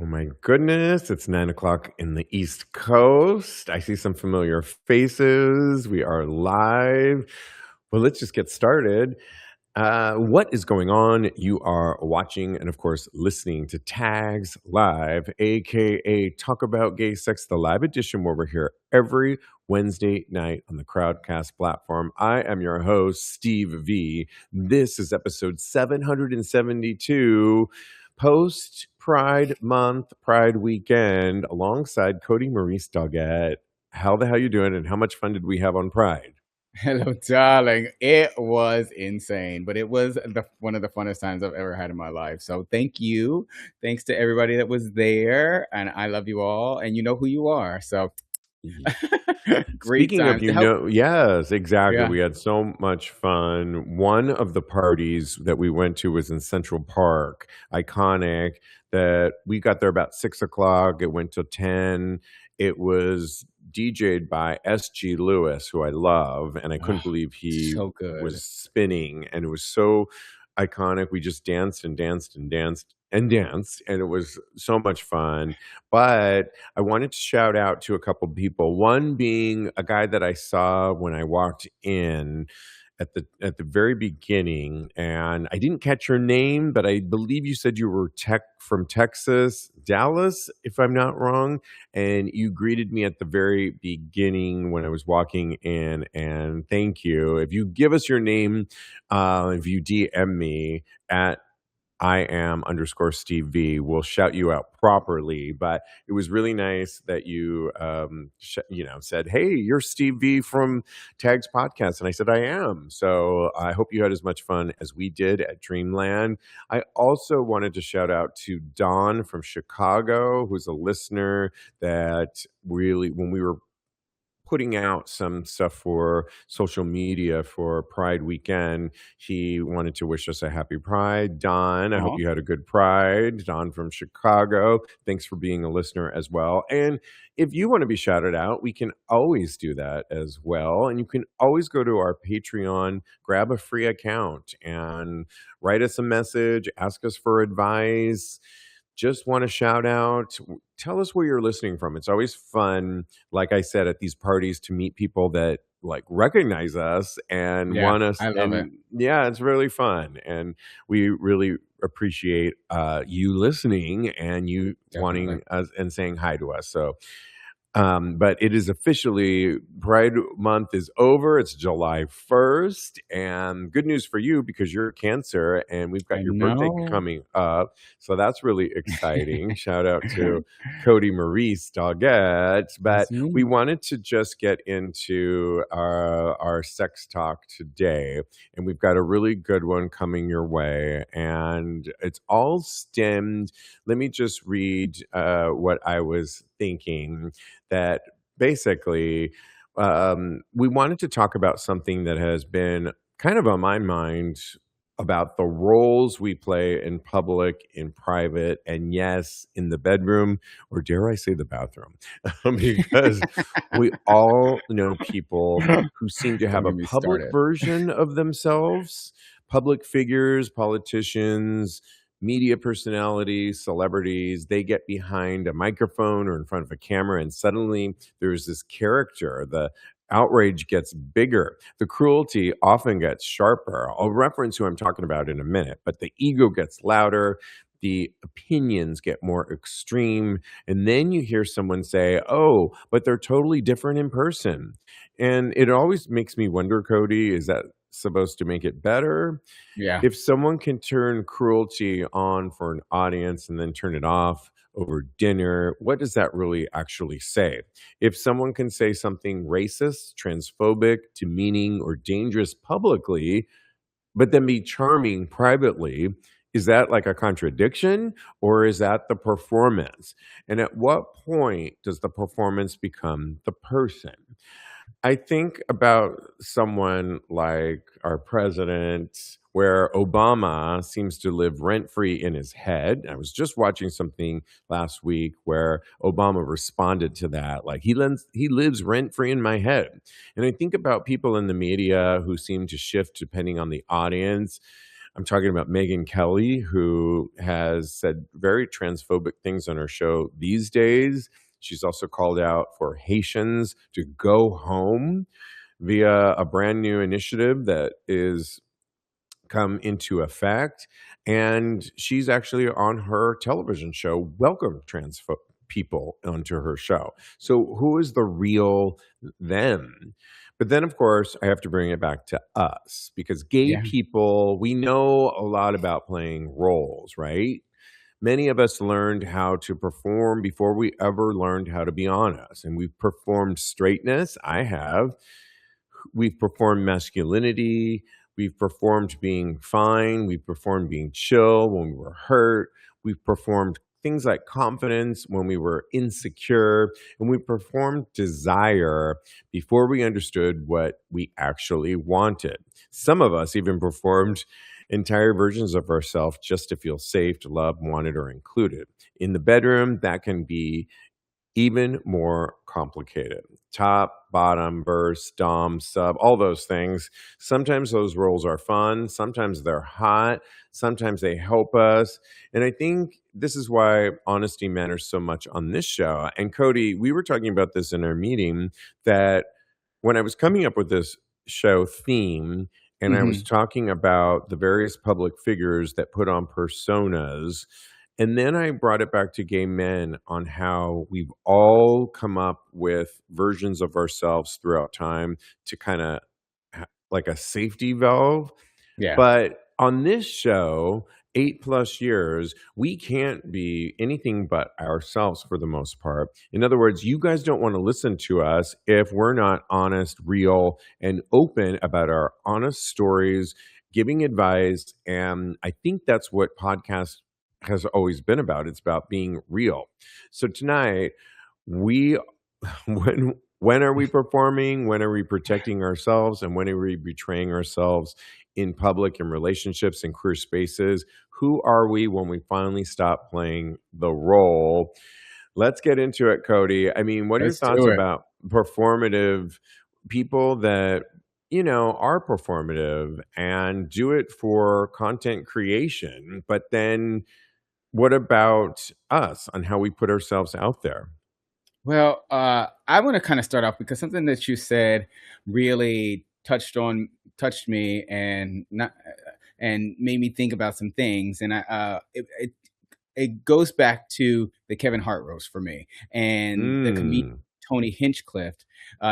Oh my goodness, it's 9 o'clock in the East Coast. I see some familiar faces. We are live. Well, let's just get started. What is going on? You are watching and, of course, listening to Tags Live, aka Talk About Gay Sex, the live edition where we're here every Wednesday night on the Crowdcast platform. I am your host, Steve V. This is episode 772, post Pride Month, Pride Weekend, alongside Cody Maurice Doggett. How the hell you doing, and how much fun did we have on Pride? Hello, darling. It was insane, but it was one of the funnest times I've ever had in my life. So thank you. Thanks to everybody that was there. And I love you all. And you know who you are. So great Speaking of, times to help. yes, exactly. Yeah. We had so much fun. One of the parties that we went to was in Central Park, iconic. That we got there about 6 o'clock. It went till 10. It was DJ'd by S.G. Lewis, who I love, and I couldn't Oh, believe he so good. was spinning, and it was so iconic. We just danced and danced and danced and danced, and it was so much fun. But I wanted to shout out to a couple people. One being a guy that I saw when I walked in at the very beginning, and I didn't catch your name, but I believe you said you were from Texas, Dallas, if I'm not wrong. And you greeted me at the very beginning when I was walking in, and thank you. If you give us your name, if you DM me at I am underscore Steve V. We'll shout you out properly, but it was really nice that you, said, "Hey, you're Steve V from Tags Podcast," and I said, "I am." So I hope you had as much fun as we did at Dreamland. I also wanted to shout out to Dawn from Chicago, who's a listener that really, when we were putting out some stuff for social media for Pride weekend. He wanted to wish us a happy Pride. Don, I hope Aw. you had a good Pride. Don from Chicago, thanks for being a listener as well. And if you want to be shouted out, we can always do that as well. And you can always go to our Patreon, grab a free account, and write us a message, ask us for advice. Just want to shout out, tell us where you're listening from. It's always fun, like I said, at these parties to meet people that like recognize us and Yeah, want us. I love it. And yeah, it's really fun. And we really appreciate you listening and you Definitely. wanting us and saying hi to us. So but it is officially Pride Month is over. It's July 1st. And good news for you because you're Cancer and we've got I your birthday know. coming up. So that's really exciting. Shout out to Cody Maurice Doggett. But That's me. we wanted to just get into our sex talk today. And we've got a really good one coming your way. And it's all stemmed. Let me just read what I was thinking that basically we wanted to talk about something that has been kind of on my mind about the roles we play in public, in private, and yes, in the bedroom, or dare I say the bathroom, because we all know people who seem to have Don't a get me public started. version of themselves, public figures, politicians, media personalities, celebrities. They get behind a microphone or in front of a camera, and suddenly there's this character. The outrage gets bigger. The cruelty often gets sharper. I'll reference who I'm talking about in a minute, but the ego gets louder. The opinions get more extreme. And then you hear someone say, "Oh, but they're totally different in person." And it always makes me wonder, Cody, is that supposed to make it better? Yeah. If someone can turn cruelty on for an audience and then turn it off over dinner, what does that really actually say? If someone can say something racist, transphobic, demeaning, or dangerous publicly, but then be charming privately, is that like a contradiction or is that the performance? And at what point does the performance become the person? I think about someone like our president, where Obama seems to live rent free in his head. I was just watching something last week where Obama responded to that. Like he lives rent free in my head. And I think about people in the media who seem to shift depending on the audience. I'm talking about Megyn Kelly, who has said very transphobic things on her show these days. She's also called out for Haitians to go home via a brand new initiative that is come into effect. And she's actually on her television show, welcome trans people onto her show. So who is the real them? But then, of course, I have to bring it back to us because gay Yeah. people, we know a lot about playing roles, right? Many of us learned how to perform before we ever learned how to be honest. And we've performed straightness. I have. We've performed masculinity. We've performed being fine. We've performed being chill when we were hurt. We've performed things like confidence when we were insecure. And we performed desire before we understood what we actually wanted. Some of us even performed entire versions of ourselves just to feel safe, loved, wanted, or included. In the bedroom, that can be even more complicated. Top, bottom, verse, dom, sub, all those things. Sometimes those roles are fun. Sometimes they're hot. Sometimes they help us. And I think this is why honesty matters so much on this show. And Cody, we were talking about this in our meeting that when I was coming up with this show theme, and I was Hmm. talking about the various public figures that put on personas, and then I brought it back to gay men on how we've all come up with versions of ourselves throughout time to kind of like a safety valve. Yeah. But on this show, 8+ years, we can't be anything but ourselves for the most part. In other words, you guys don't want to listen to us if we're not honest, real, and open about our honest stories, giving advice. And I think that's what podcast has always been about. It's about being real. So tonight, we when are we performing? When are we protecting ourselves? And when are we betraying ourselves in public, in relationships, in queer spaces? Who are we when we finally stop playing the role? Let's get into it, Cody. I mean, what are your Let's thoughts do it. about performative people that, are performative and do it for content creation? But then what about us on how we put ourselves out there? Well, I want to kind of start off because something that you said really touched me and not and made me think about some things. And it goes back to the Kevin Hart roast for me and the comedian Mm. Tony Hinchcliffe.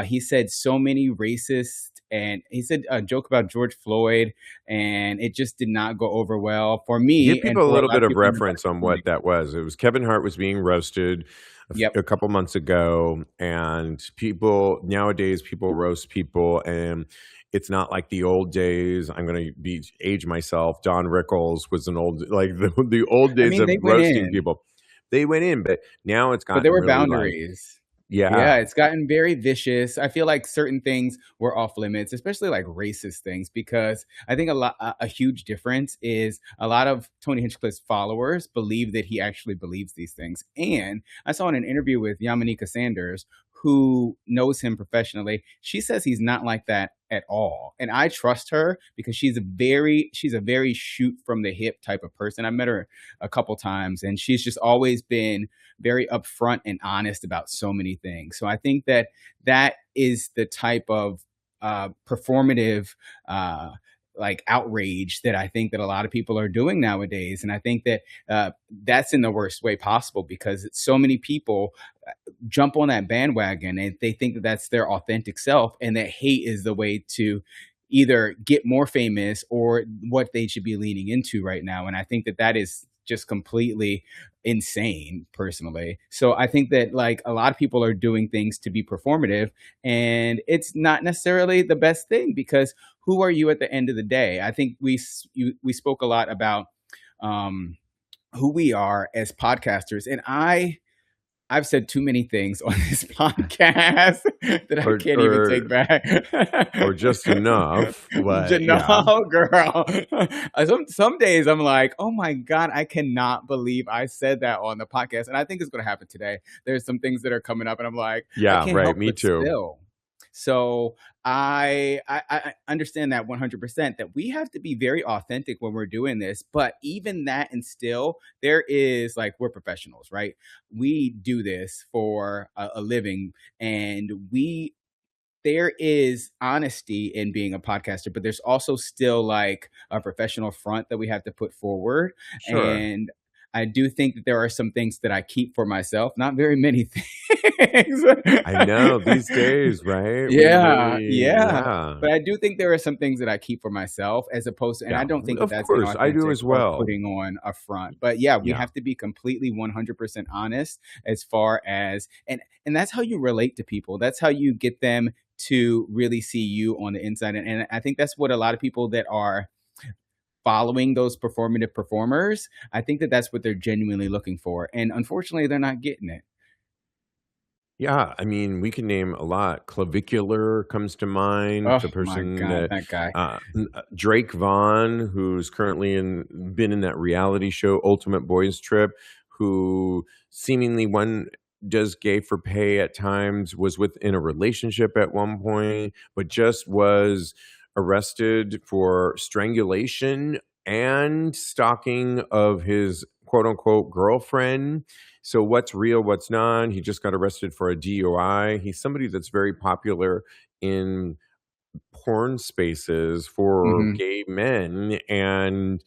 He said so many racist, and he said a joke about George Floyd, and it just did not go over well for Give me and people a for a little lot bit of of people in the Black reference on what community. that was. It was Kevin Hart was being roasted Yep. a couple months ago, and people nowadays people roast people, and it's not like the old days. I'm going to be age myself. Don Rickles was an old like the old I days mean, of they went roasting in. people. They went in, but now it's But there gotten were really like, boundaries. yeah, Yeah, it's gotten very vicious. I feel like certain things were off limits, especially like racist things, because I think a huge difference is a lot of Tony Hinchcliffe's followers believe that he actually believes these things. And I saw in an interview with Yamanika Sanders, who knows him professionally, she says he's not like that at all. And I trust her because she's a very shoot from the hip type of person. I met her a couple times and she's just always been very upfront and honest about so many things. So I think that that is the type of performative like outrage that I think that a lot of people are doing nowadays, and I think that that's in the worst way possible because so many people jump on that bandwagon and they think that that's their authentic self, and that hate is the way to either get more famous or what they should be leaning into right now. And I think that that is just completely insane personally. So I think that like a lot of people are doing things to be performative, and it's not necessarily the best thing because who are you at the end of the day? I think we spoke a lot about um who we are as podcasters, and I've said too many things on this podcast that I or can't even take or back. or just enough. But yeah, No, girl. Some days I'm like, oh my God, I cannot believe I said that on the podcast. And I think it's going to happen today. There's some things that are coming up, and I'm like, I yeah, can't right. help Me but too. So I understand that 100%, that we have to be very authentic when we're doing this. But even that, and still, there is like, we're professionals, right? We do this for a living, and we there is honesty in being a podcaster, but there's also still like a professional front that we have to put forward. Sure. And I do think that there are some things that I keep for myself, not very many things. I know these days, right? We Yeah, really, yeah. yeah, But I do think there are some things that I keep for myself, as opposed to, and yeah. I don't think that Of that's course, I do inauthentic as or well. putting on a front. But yeah, we Yeah. have to be completely 100% honest, as far as, and that's how you relate to people. That's how you get them to really see you on the inside. And I think that's what a lot of people that are following those performative performers, I think that that's what they're genuinely looking for. And unfortunately, they're not getting it. Yeah, I mean, we can name a lot. Clavicular comes to mind, Oh the my person God, that that guy. Drake Vaughn, who's currently been in that reality show Ultimate Boys Trip, who seemingly one does gay for pay at times, was within a relationship at one point, but just was arrested for strangulation and stalking of his quote unquote girlfriend. So what's real, what's not? He just got arrested for a DUI. He's somebody that's very popular in porn spaces for Hmm. gay men, and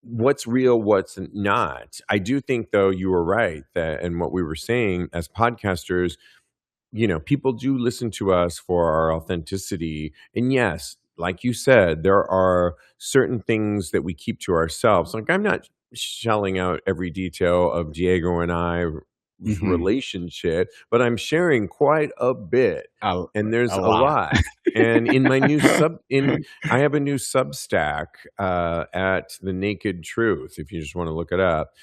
what's real, what's not. I do think though you were right that, and what we were saying as podcasters, people do listen to us for our authenticity. And yes, like you said, there are certain things that we keep to ourselves. Like I'm not shelling out every detail of Diego and I's Hmm. relationship, but I'm sharing quite a bit. A, And there's a a lot. lot. And in my new I have a new Substack at The Naked Truth, if you just want to look it up.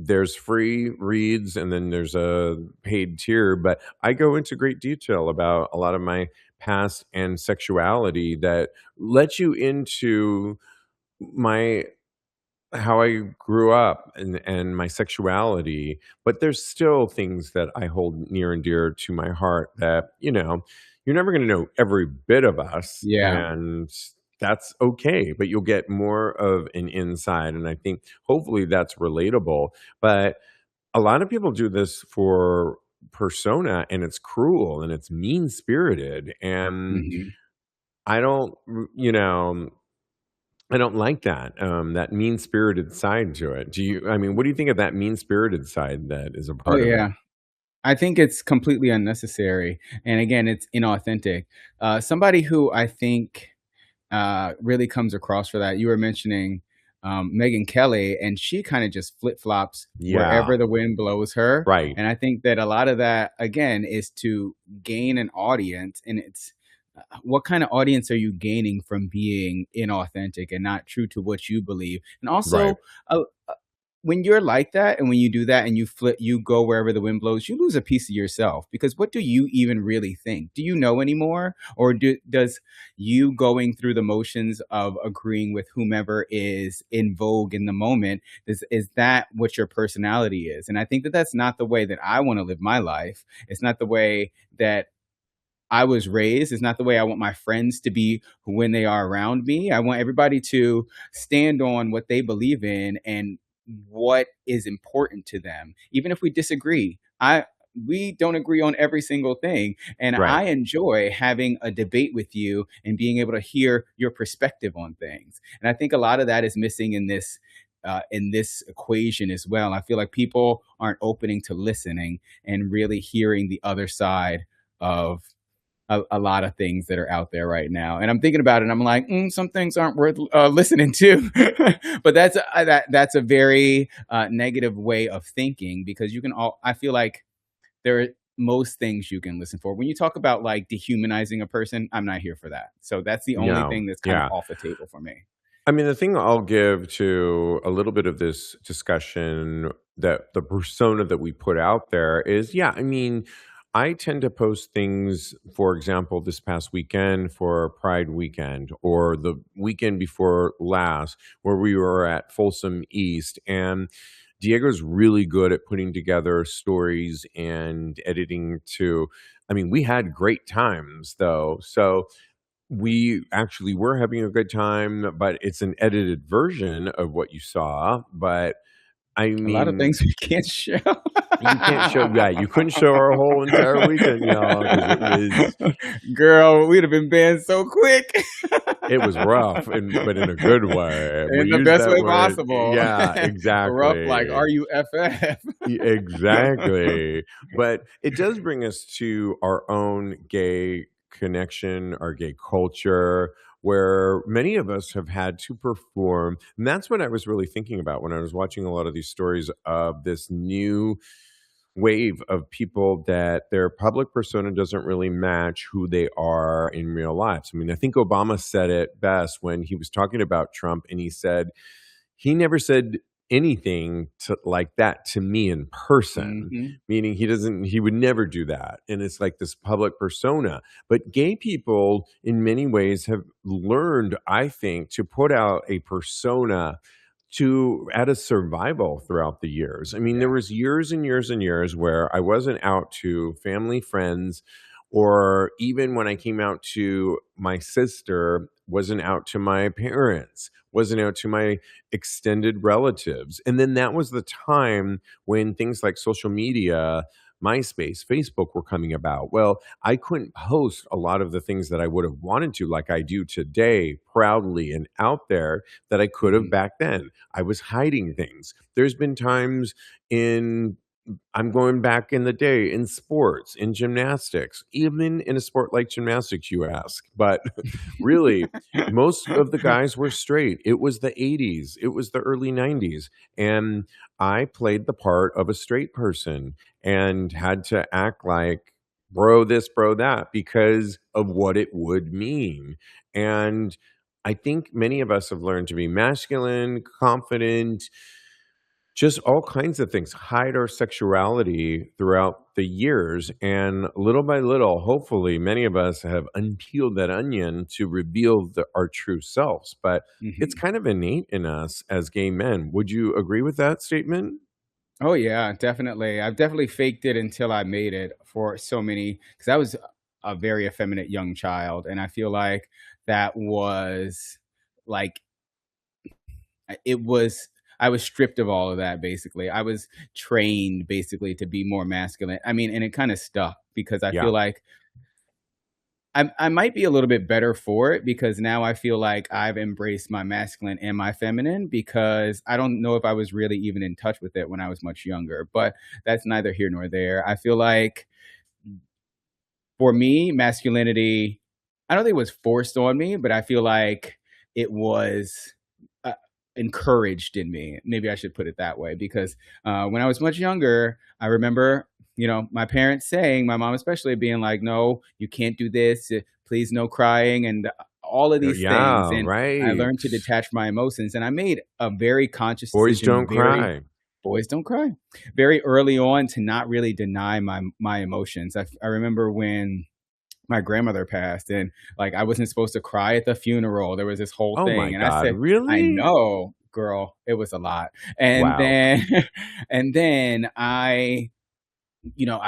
There's free reads and then there's a paid tier, but I go into great detail about a lot of my past and sexuality that lets you into my how I grew up and my sexuality, but there's still things that I hold near and dear to my heart that, you're never going to know every bit of us, Yeah. and that's okay, but you'll get more of an inside. And I think hopefully that's relatable. But a lot of people do this for persona, and it's cruel and it's mean spirited. And Mhm. I don't, I don't like that, that mean-spirited side to it. I mean, what do you think of that mean-spirited side that is a Oh, part of it? yeah. I think it's completely unnecessary, and again, it's inauthentic. Somebody who I think, really comes across for that, you were mentioning, Megyn Kelly, and she kinda just flip-flops Yeah, wherever the wind blows her, right, and I think that a lot of that, again, is to gain an audience, and it's, what kinda audience are you gaining from being inauthentic and not true to what you believe? And right. also, when you're like that, and when you do that and you go wherever the wind blows, you lose a piece of yourself, because what do you even really think? Do you know anymore? Or does you going through the motions of agreeing with whomever is in vogue in the moment, is that what your personality is? And I think that that's not the way that I want to live my life. It's not the way that I was raised. It's not the way I want my friends to be when they are around me. I want everybody to stand on what they believe in and what is important to them. Even if we disagree, we don't agree on every single thing. And Right. I enjoy having a debate with you and being able to hear your perspective on things. And I think a lot of that is missing in this equation as well. I feel like people aren't opening to listening and really hearing the other side of a lot of things that are out there right now. And I'm thinking about it, and I'm like, some things aren't worth listening to. But that's a very negative way of thinking, because you can all. I feel like there are most things you can listen for. When you talk about like dehumanizing a person, I'm not here for that. So that's the only No, thing that's kind of yeah. off the table for me. I mean, the thing I'll give to a little bit of this discussion, that the persona that we put out there is, yeah, I mean, I tend to post things, for example, this past weekend for Pride weekend or the weekend before last, where we were at Folsom East. And Diego's really good at putting together stories and editing too. I mean, we had great times though. So we actually were having a good time, but it's an edited version of what you saw. But I A lot of mean, things we can't show. you can't show, yeah, you couldn't show our whole entire weekend, y'all, because Girl, we'd have been banned so quick. it was rough, but in a good way. We In the use best that way word, possible. yeah, Rough like exactly. RUFF. Exactly. But it does bring us to our own gay connection, our gay culture, where many of us have had to perform. And that's what I was really thinking about when I was watching a lot of these stories of this new wave of people that their public persona doesn't really match who they are in real life. I mean, I think Obama said it best when he was talking about Trump, and he said, he never said anything like that to me in person, Mhm. meaning he would never do that. And it's like this public persona. But gay people, in many ways, have learned, I think, to put out a persona to add a survival throughout the years. I mean, there Yeah. was years and years and years where I wasn't out to family, friends, or even when I came out to my sister, wasn't out to my parents, wasn't out to my extended relatives. And then that was the time when things like social media, MySpace, Facebook were coming about. Well, I couldn't post a lot of the things that I would have wanted to, like I do today, proudly and out there, that I could have Mhm. back then. I was hiding things. There's been times in I'm going back in the day in sports, in gymnastics, even in a sport like gymnastics, you ask. But really, most of the guys were straight. It was the 80s, it was the early 90s. And I played the part of a straight person and had to act like bro this, bro that, because of what it would mean. And I think many of us have learned to be masculine, confident, just all kinds of things, hide our sexuality throughout the years. And little by little, hopefully, many of us have unpeeled that onion to reveal our true selves. But it's Mhm. kind of innate in us as gay men. Would you agree with that statement? Oh, yeah, definitely. I've definitely faked it until I made it for so many, because I was a very effeminate young child, and I feel like that was, like, it was I was stripped of all of that, basically. I was trained, basically, to be more masculine. I mean, and it kinda stuck because I Yeah. feel like I might be a little bit better for it, because now I feel like I've embraced my masculine and my feminine, because I don't know if I was really even in touch with it when I was much younger, but that's neither here nor there. I feel like for me, masculinity, I don't think it was forced on me, but I feel like it was uh, encouraged in me. Maybe I should put it that way, because when I was much younger, I remember, my parents saying, my mom especially, being like, "No, you can't do this. Please, no crying," and all of these things. Yeah, And I right. learned to detach my emotions, and I made a very conscious Boys decision. don't Very cry. Boys don't cry. Very early on, to not really deny my emotions. I remember when my grandmother passed, and like, I wasn't supposed to cry at the funeral. There was this whole Oh my thing, and I God. said, "I Really? know, girl, it was a lot." And Wow. then and then I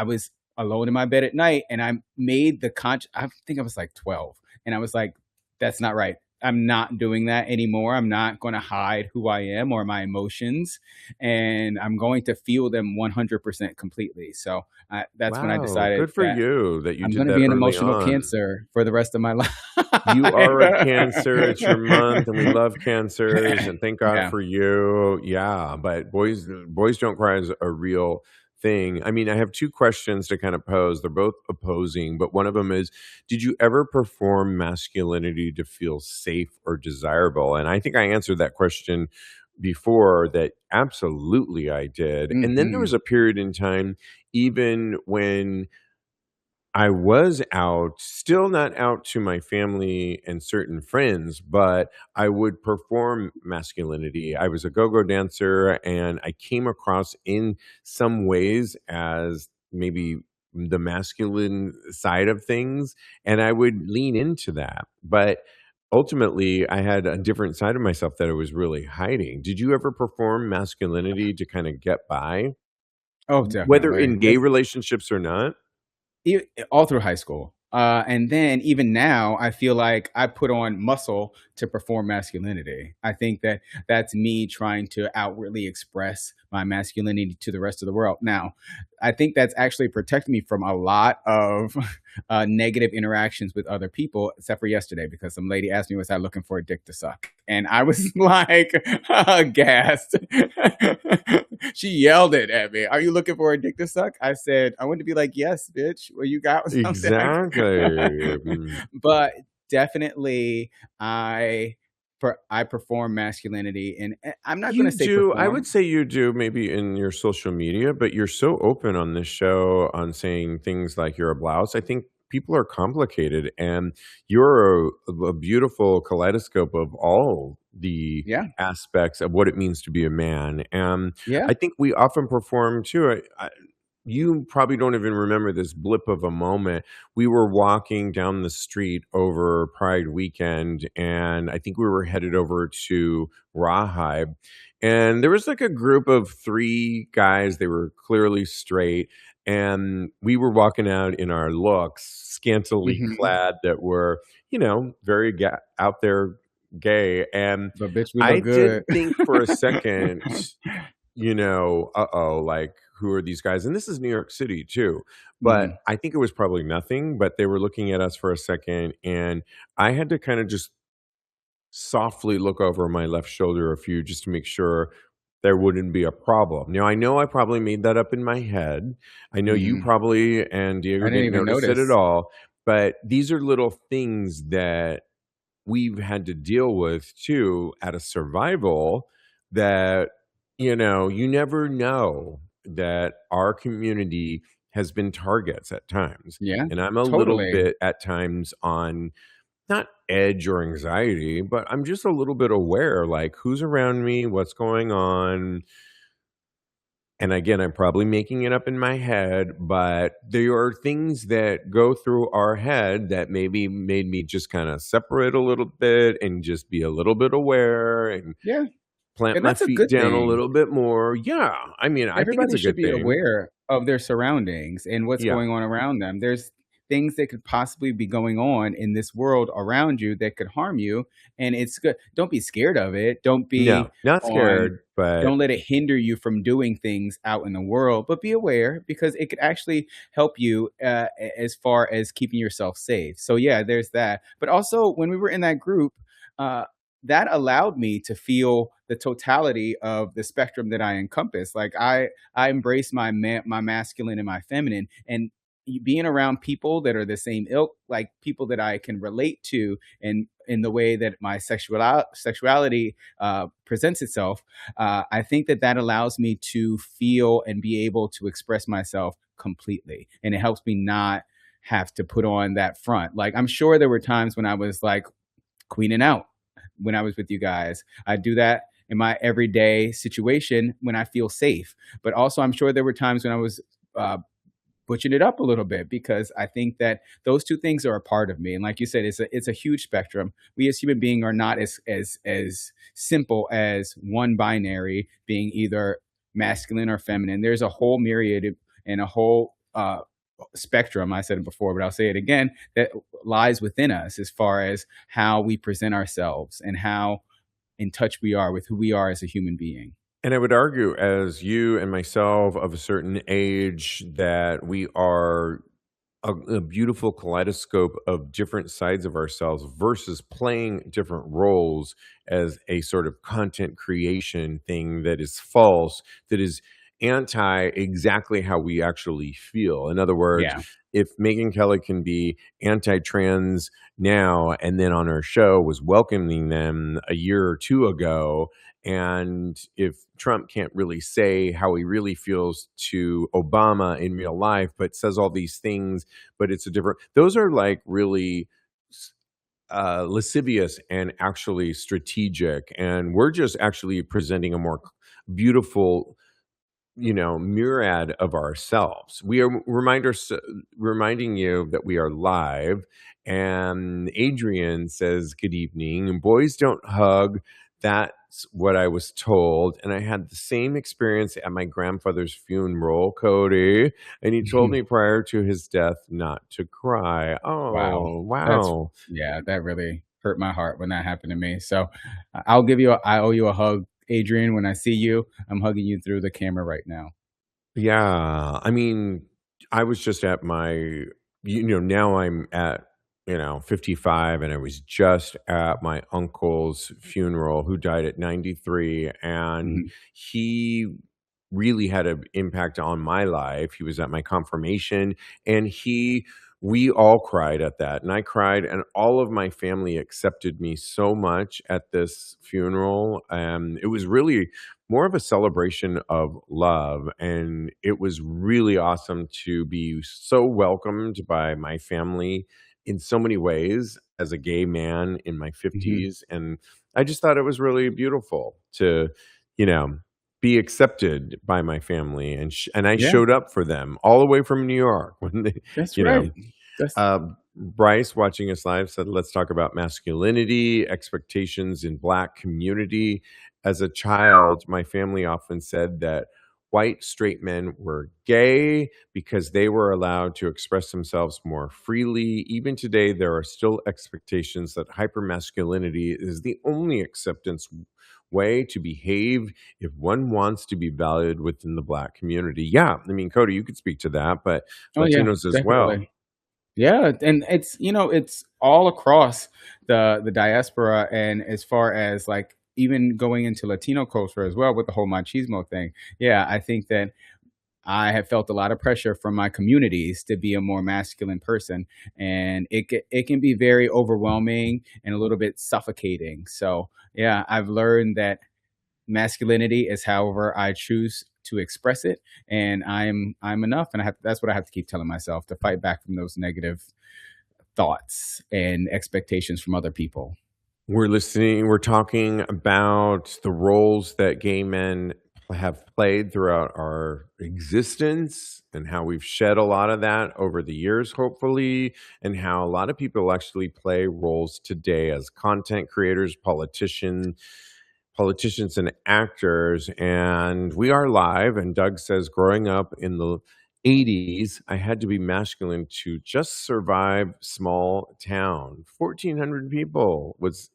was alone in my bed at night, and I made I think I was like 12, and I was like, "That's not right. I'm not doing that anymore. I'm not going to hide who I am or my emotions, and I'm going to feel them 100% completely." So that's when I Wow. decided Good for that you that you I'm did going to that be an early emotional on. Cancer for the rest of my You are a life. Cancer, it's your month, and we love Cancers, and thank God Yeah. for you. Yeah, but boys don't cry is a real thing. I mean, I have 2 questions to kind of pose. They're both opposing, but one of them is, did you ever perform masculinity to feel safe or desirable? And I think I answered that question before, that absolutely I did. And then there was Mhm. a period in time, even when I was out, still not out to my family and certain friends, but I would perform masculinity. I was a go-go dancer, and I came across in some ways as maybe the masculine side of things, and I would lean into that. But ultimately, I had a different side of myself that I was really hiding. Did you ever perform masculinity to kinda get by? Oh, Whether definitely. in gay relationships or not? All through high school. And then even now, I feel like I put on muscle to perform masculinity. I think that that's me trying to outwardly express my masculinity to the rest of the world. Now, I think that's actually protected me from a lot of negative interactions with other people, except for yesterday, because some lady asked me, was I looking for a dick to suck? And I was like, aghast. She yelled it at me. Are you looking for a dick to suck? I said, I want to be like, yes, bitch. Well, you got something. Exactly. Mm. But definitely, I I perform masculinity, and I'm not going You to say do, I perform. would say you do maybe in your social media, but you're so open on this show on saying things like you're a blouse. I think people are complicated, and you're a beautiful kaleidoscope of all the Yeah, aspects of what it means to be a man. And yeah. I think we often perform too. You probably don't even remember this blip of a moment. We were walking down the street over Pride weekend, and I think we were headed over to Rawhide. And there was like a group of three guys. They were clearly straight. And we were walking out in our looks, scantily Hmm. clad, that were, very out there gay. And But bitch, we I look did good. think for a second, uh-oh, like, who are these guys? And this is New York City too. But Hmm. I think it was probably nothing, but they were looking at us for a second. And I had to kind of just softly look over my left shoulder a few just to make sure there wouldn't be a problem. Now, I know I probably made that up in my head. I know you Hmm. probably and Diego I didn't didn't even notice it at notice. all. But these are little things that we've had to deal with too at a survival that, you never know that our community has been targets at times. Yeah, And I'm a little totally. bit at times on not edge or anxiety, but I'm just a little bit aware, like who's around me, what's going on. And again, I'm probably making it up in my head, but there are things that go through our head that maybe made me just kind of separate a little bit and just be a little bit aware and Yeah, plant and my that's a feet good down a thing. little bit more. Yeah. I mean, I think it's Everybody a should good be thing. aware of their surroundings and what's Yeah. going on around them. There's things that could possibly be going on in this world around you that could harm you, and it's good. Don't be scared of it. No, not On scared, but don't let it hinder you from doing things out in the world, but be aware because it could actually help you as far as keeping yourself safe. So yeah, there's that. But also when we were in that group, uh, that allowed me to feel the totality of the spectrum that I encompass. Like I embrace my masculine and my feminine, and being around people that are the same ilk, like people that I can relate to, and in the way that my sexuality presents itself, I think that that allows me to feel and be able to express myself completely, and it helps me not have to put on that front. Like I'm sure there were times when I was like queening out when I was with you guys. I do that in my everyday situation when I feel safe. But also, I'm sure there were times when I was uh, butching it up a little bit because I think that those two things are a part of me. And like you said, it's a huge spectrum. We as human beings are not as simple as one binary being either masculine or feminine. There's a whole myriad and a whole spectrum. I said it before, but I'll say it again, that lies within us as far as how we present ourselves and how in touch we are with who we are as a human being. and I would argue, as you and myself of a certain age, that we are a beautiful kaleidoscope of different sides of ourselves versus playing different roles as a sort of content creation thing that is false, that is anti exactly how we actually feel. In other words, Yeah. if Megan Kelly can be anti trans now and then on her show was welcoming them a year or two ago, and if Trump can't really say how he really feels to Obama in real life, but says all these things, but it's a different, those are like really lascivious and actually strategic. And we're just actually presenting a more beautiful myriad of ourselves. We are reminding you that we are live. And Adrian says, "Good evening. Boys don't hug. That's what I was told. And I had the same experience at my grandfather's funeral, Cody. And he told me prior to his death not to cry." Wow. Oh, That's wow. yeah, that really hurt my heart when that happened to me. So I'll give you I owe you a hug, Adrian. When I see you, I'm hugging you through the camera right now. Yeah, I mean, I was just at now I'm at, 55, and I was just at my uncle's funeral who died at 93, and Mhm. he really had an impact on my life. He was at my confirmation, and we all cried at that, and I cried, and all of my family accepted me so much at this funeral. It was really more of a celebration of love. And it was really awesome to be so welcomed by my family in so many ways as a gay man in my Mhm. 50s. And I just thought it was really beautiful to, you know, be accepted by my family. And I Yeah, showed up for them all the way from New York when they, that's you right. know, That's uh, Bryce, watching us live, said, "Let's talk about masculinity, expectations in Black community. As a child, my family often said that white straight men were gay because they were allowed to express themselves more freely. Even today, there are still expectations that hypermasculinity is the only acceptance way to behave if one wants to be valued within the Black community." Yeah, I mean, Cody, you could speak to that, but oh yeah, Latinos as well. definitely. Yeah, and it's all across the diaspora, and as far as like even going into Latino culture as well with the whole machismo thing. Yeah, I think that I have felt a lot of pressure from my communities to be a more masculine person, and it can be very overwhelming and a little bit suffocating. So yeah, I've learned that masculinity is however I choose to express it, and I'm enough, and that's what I have to keep telling myself to fight back from those negative thoughts and expectations from other people. We're talking about the roles that gay men have played throughout our existence and how we've shed a lot of that over the years, hopefully, and how a lot of people actually play roles today as content creators, politicians and actors. And we are live. And Doug says, growing up in the 80s, I had to be masculine to just survive small town. 1,400 people was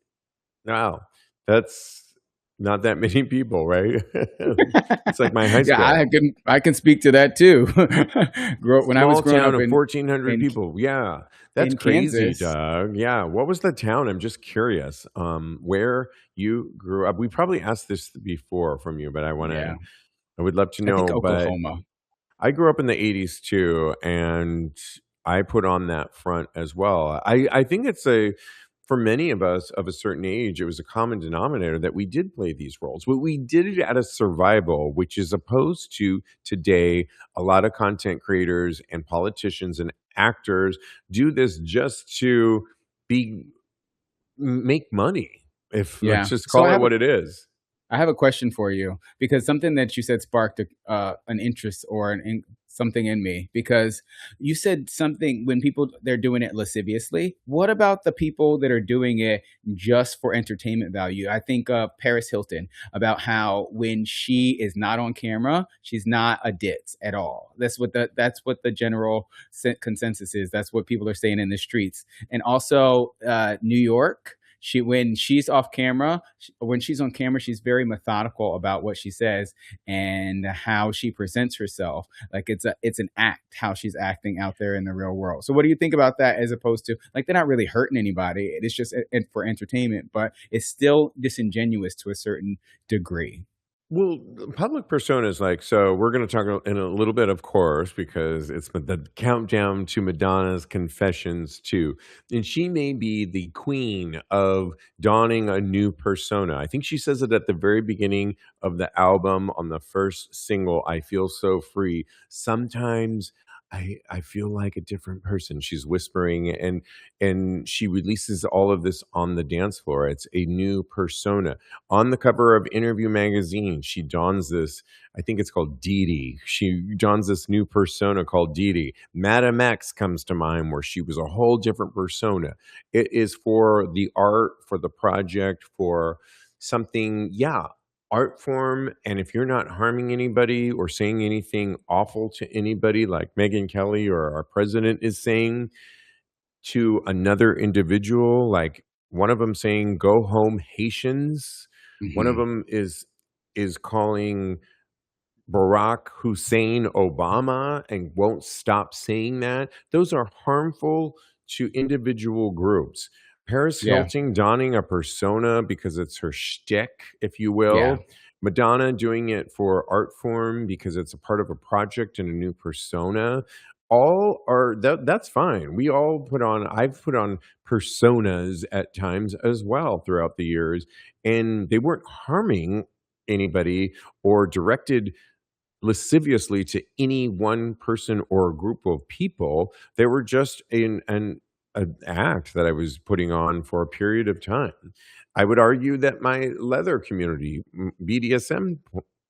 wow, that's not that many people, right? It's like my high Yeah, school. I can speak to that too. When I was Small growing town up of 1,400 in people. Yeah, that's in crazy, Kansas, Doug. Yeah, what was the town? I'm just curious, where you grew up. We probably asked this before from you, but yeah, I would love to I think know, but Oklahoma. I grew up in the '80s too, and I put on that front as well. I think it's a for many of us of a certain age, it was a common denominator that we did play these roles. But we did it out of survival, which is opposed to today. A lot of content creators and politicians and actors do this just to be make money. If let's Yeah. just So call it what it is. I have a question for you because something that you said sparked an interest or something in me because you said something when people they're doing it lasciviously. What about the people that are doing it just for entertainment value? I think of Paris Hilton about how when she is not on camera, she's not a ditz at all. That's what the general consensus is. That's what people are saying in the streets. And also New York, when she's off camera, when she's on camera, she's very methodical about what she says and how she presents herself. Like it's an act how she's acting out there in the real world. So what do you think about that as opposed to like they're not really hurting anybody. It's just for entertainment, but it's still disingenuous to a certain degree. Well, the public persona is like, so we're going to talk in a little bit, of course, because it's the countdown to Madonna's Confessions too. And she may be the queen of donning a new persona. I think she says it at the very beginning of the album on the first single, I Feel So Free. Sometimes I feel like a different person. She's whispering, and she releases all of this on the dance floor. It's a new persona. On the cover of Interview magazine, she dons this, I think it's called Dee Dee. She dons this new persona called Dee Dee. Madame X comes to mind, where she was a whole different persona. It is for the art, for the project, for something, yeah, art form. And if you're not harming anybody or saying anything awful to anybody, like Megyn Kelly or our president is saying to another individual, like one of them saying, "Go home, Haitians." One of Hmm. them is calling Barack Hussein Obama and won't stop saying that. Those are harmful to individual groups. Paris Yeah. Hilton donning a persona because it's her shtick, if you Yeah. will. Madonna doing it for art form because it's a part of a project and a new persona. All are that's fine. We all put on, I've put on personas at times as well throughout the years, and they weren't harming anybody or directed lasciviously to any one person or group of people. They were just an act that I was putting on for a period of time. I would argue that my leather community, BDSM,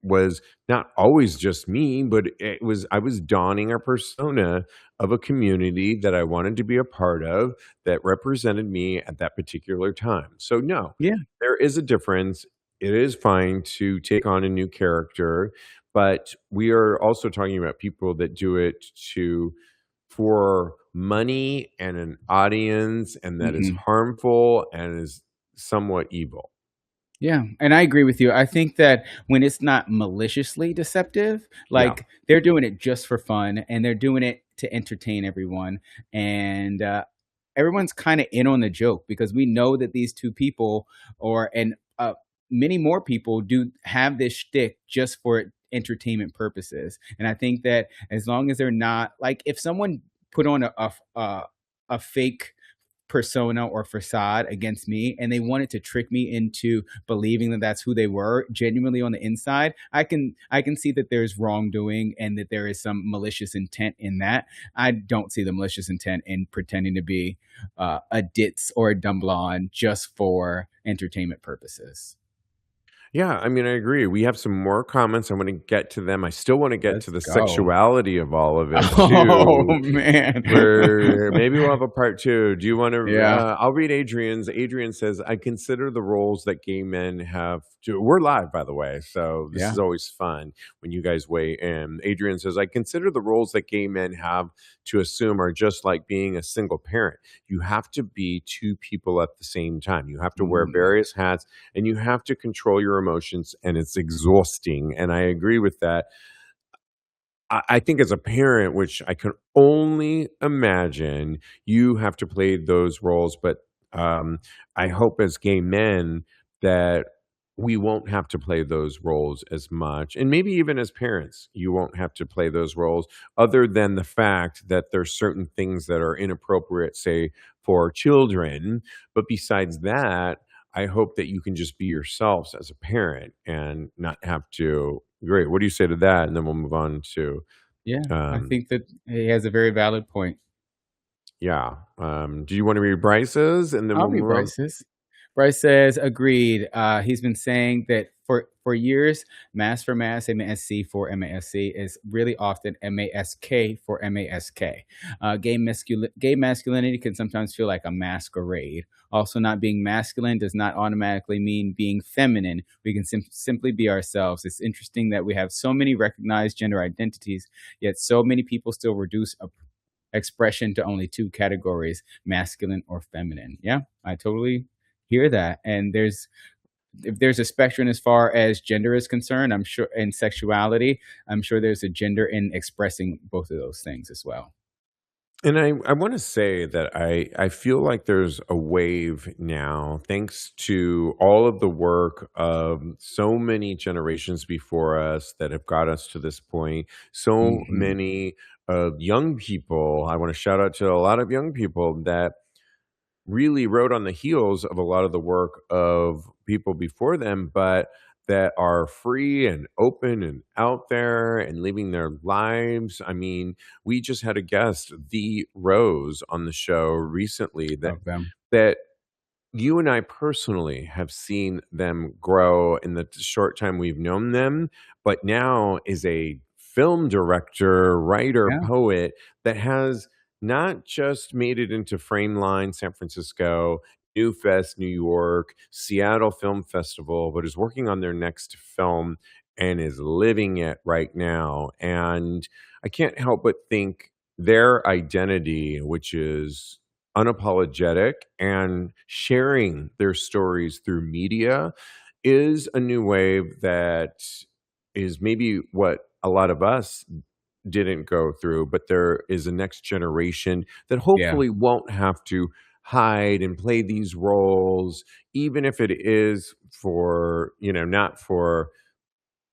was not always just me, but it was, I was donning a persona of a community that I wanted to be a part of, that represented me at that particular time. So no, Yeah. there is a difference. It is fine to take on a new character, but we are also talking about people that do it to for money and an audience, and that is Hmm. harmful and is somewhat evil. Yeah, and I agree with you. I think that when it's not maliciously deceptive, Yeah. like they're doing it just for fun and they're doing it to entertain everyone. And everyone's kind of in on the joke because we know that these two people, or and many more people, do have this shtick just for entertainment purposes. And I think that as long as they're not like, if someone put on a fake persona or facade against me and they wanted to trick me into believing that that's who they were genuinely on the inside, I can see that there's wrongdoing and that there is some malicious intent in that. I don't see the malicious intent in pretending to be a ditz or a dumb blonde just for entertainment purposes. Yeah, I mean, I agree. We have some more comments. I want to get to them. I still want to get to Let's the go. sexuality of all of it Oh too. man. Where maybe we'll have a part 2. Do you wanna Yeah. I'll read Adrian's. Adrian says, "I consider the roles that gay men have to." We're live, by the way, so this Yeah. is always fun when you guys weigh in. Adrian says, "I consider the roles that gay men have to assume are just like being a single parent. You have to be 2 people at the same time. You have to wear Mm. various hats, and you have to control your emotions, and it's exhausting." And I agree with that. I think as a parent, which I can only imagine, you have to play those roles, but, I hope as gay men that we won't have to play those roles as much, and maybe even as parents, you won't have to play those roles, other than the fact that there's certain things that are inappropriate, say, for children, but besides that, I hope that you can just be yourselves as a parent and not have to. Great, what do you say to that? And then we'll move on to, Yeah, I um, think that he has a very valid point. yeah, do you wanna read Bryce's and then I'll we'll be move on? Bryce's. Bryce says, agreed. He's been saying that for years, mass for mass, MASC for MASC, is really often MASK for MASK. Gay masculinity can sometimes feel like a masquerade. Also, not being masculine does not automatically mean being feminine. We can simply be ourselves. It's interesting that we have so many recognized gender identities, yet so many people still reduce a expression to only two categories, masculine or feminine. Yeah, I totally hear that. And if there's a spectrum as far as gender is concerned, I'm sure, and sexuality, I'm sure there's a gender in expressing both of those things as well. And I wanna say that I feel like there's a wave now, thanks to all of the work of so many generations before us that have got us to this point. So Hmm. many young people, I wanna shout out to a lot of young people that really rode on the heels of a lot of the work of people before them, but that are free and open and out there and living their lives. I mean, we just had a guest, the Rose, on the show recently Love them. that you and I personally have seen them grow in the short time we've known them, but now is a film director, writer, Yeah. poet that has not just made it into Frameline, San Francisco, New Fest, New York, Seattle Film Festival, but is working on their next film and is living it right now. And I can't help but think their identity, which is unapologetic and sharing their stories through media, is a new wave that is maybe what a lot of us didn't go through, but there is a next generation that Yeah. hopefully won't have to hide and play these roles, even if it is for, not for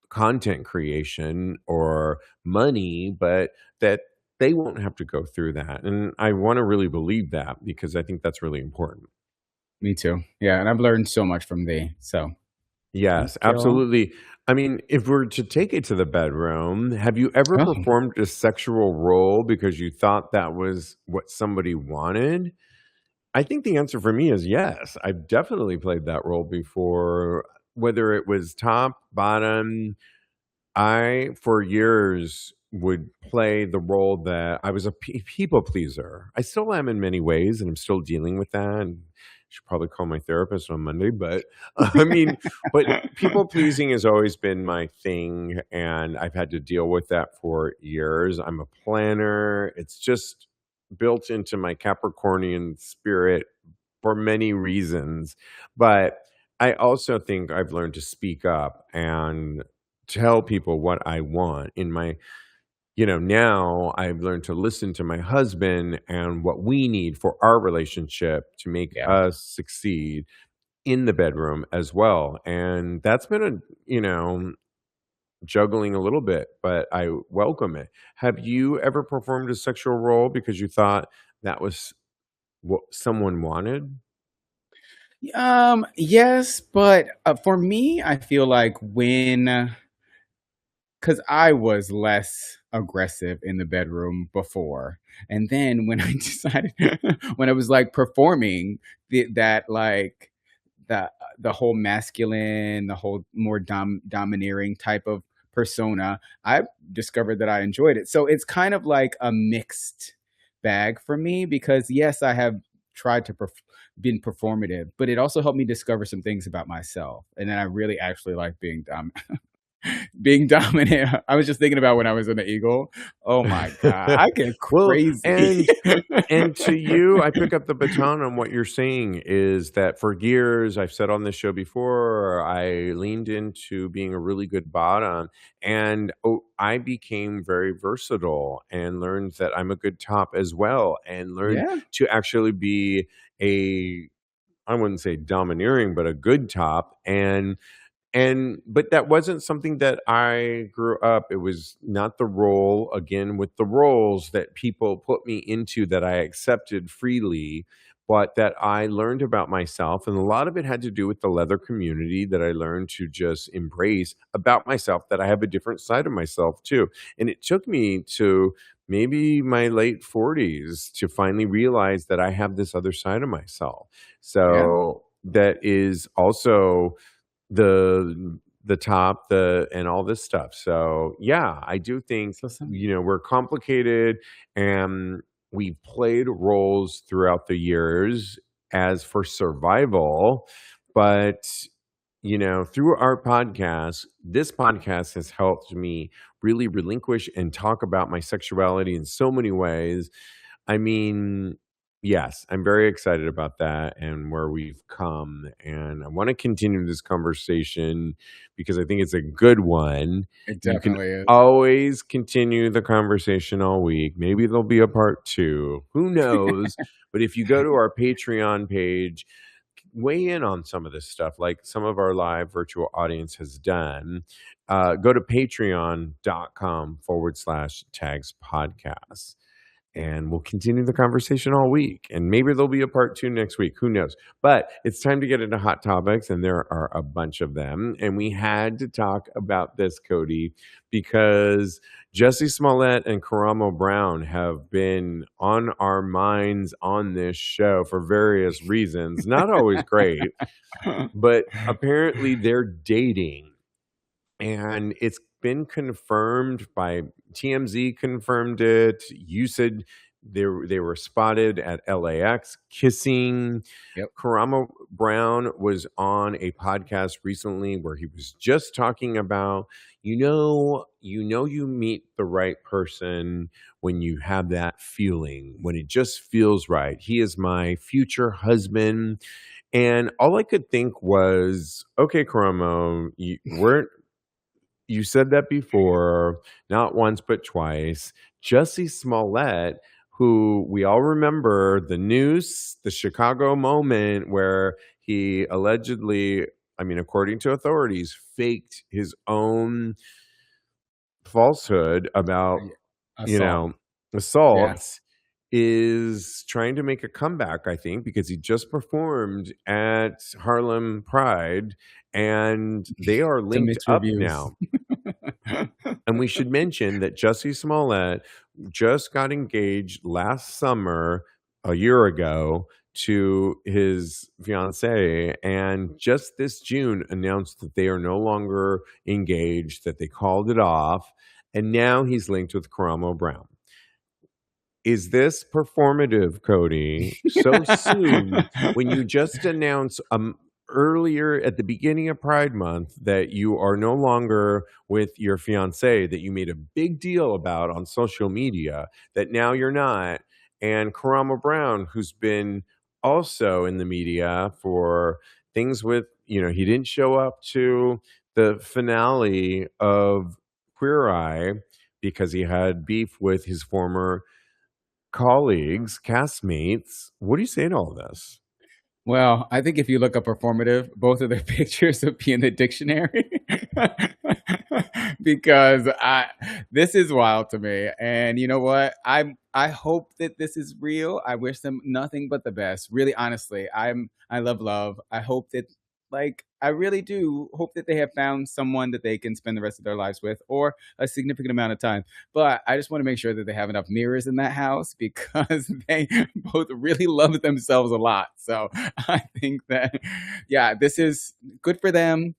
content creation or money, but that they won't have to go through that. And I want to really believe that because I think that's really important. Me too. Yeah, and I've learned so much from thee. So thank Yes, you. absolutely. I mean, if we're to take it to the bedroom, have you ever Oh, performed a sexual role because you thought that was what somebody wanted? I think the answer for me is yes. I've definitely played that role before, whether it was top, bottom. I, for years, would play the role that I was a people pleaser. I still am in many ways, and I'm still dealing with that. And should probably call my therapist on Monday, but I mean, but people pleasing has always been my thing, and I've had to deal with that for years. I'm a planner. It's just built into my Capricornian spirit for many reasons, but I also think I've learned to speak up and tell people what I want in my, now I've learned to listen to my husband and what we need for our relationship to make yeah. us succeed in the bedroom as well. And that's been juggling a little bit, but I welcome it. Have you ever performed a sexual role because you thought that was what someone wanted? Yes, but for me, I feel like when because I was less aggressive in the bedroom before. And then when I decided, when I was like performing that, like the whole masculine, the whole more domineering type of persona, I discovered that I enjoyed it. So it's kind of like a mixed bag for me because yes, I have tried to been performative, but it also helped me discover some things about myself. And then I really actually like being dominant. I was just thinking about when I was in the Eagle. Oh my god, I get Well, crazy. and to you, I pick up the baton on what you're saying is that for years, I've said on this show before, I leaned into being a really good bottom, and I became very versatile and learned that I'm a good top as well, and learned Yeah, to actually be a, I wouldn't say domineering, but a good top. And but that wasn't something that I grew up. It was not the role, again, with the roles that people put me into that I accepted freely, but that I learned about myself. And a lot of it had to do with the leather community that I learned to just embrace about myself, that I have a different side of myself too. And it took me to maybe my late 40s to finally realize that I have this other side of myself. yeah, So that is also the top, and all this stuff. So, yeah, I do think, so some we're complicated and we've played roles throughout the years as for survival, but, through our podcast, this podcast has helped me really relinquish and talk about my sexuality in so many ways. I mean, yes, I'm very excited about that and where we've come. And I want to continue this conversation because I think it's a good one. it You can definitely is. always continue the conversation all week. Maybe there'll be a part two. Who knows? But if you go to our Patreon page, weigh in on some of this stuff, like some of our live virtual audience has done. Go to patreon.com/tags podcast. and we'll continue the conversation all week. And maybe there'll be a part 2 next week. Who knows? But it's time to get into hot topics, and there are a bunch of them. And we had to talk about this, Cody, because Jussie Smollett and Karamo Brown have been on our minds on this show for various reasons. Not always great, but apparently they're dating, and it's been confirmed by TMZ. Confirmed it. You said they were spotted at LAX kissing. Yep. Karamo Brown was on a podcast recently where he was just talking about, you meet the right person when you have that feeling, when it just feels right. He is my future husband. And all I could think was, okay, Karamo, you said that before, not once but twice. Jussie Smollett, who we all remember the news, the Chicago moment where he allegedly, I mean, according to authorities, faked his own falsehood about, Yeah. you Assault. know, Yeah. assault, is trying to make a comeback, I think, because he just performed at Harlem Pride and they are To linked mixed up reviews. now. And we should mention that Jussie Smollett just got engaged last summer, a year ago, to his fiancee, and just this June announced that they are no longer engaged, that they called it off, and now he's linked with Karamo Brown. Is this performative, Cody, so soon when you just announced earlier at the beginning of Pride Month that you are no longer with your fiance that you made a big deal about on social media, that now you're not? And Karamo Brown, who's been also in the media for things with, he didn't show up to the finale of Queer Eye because he had beef with his former colleagues, castmates. What do you say to all this? Well, I think if you look up performative, both of their pictures would be in the dictionary. Because this is wild to me. And you know what? I hope that this is real. I wish them nothing but the best. Really, honestly. I love love. I hope that, like, I really do hope that they have found someone that they can spend the rest of their lives with, or a significant amount of time. But I just want to make sure that they have enough mirrors in that house, because they both really love themselves a lot. So I think that, yeah, this is good for them.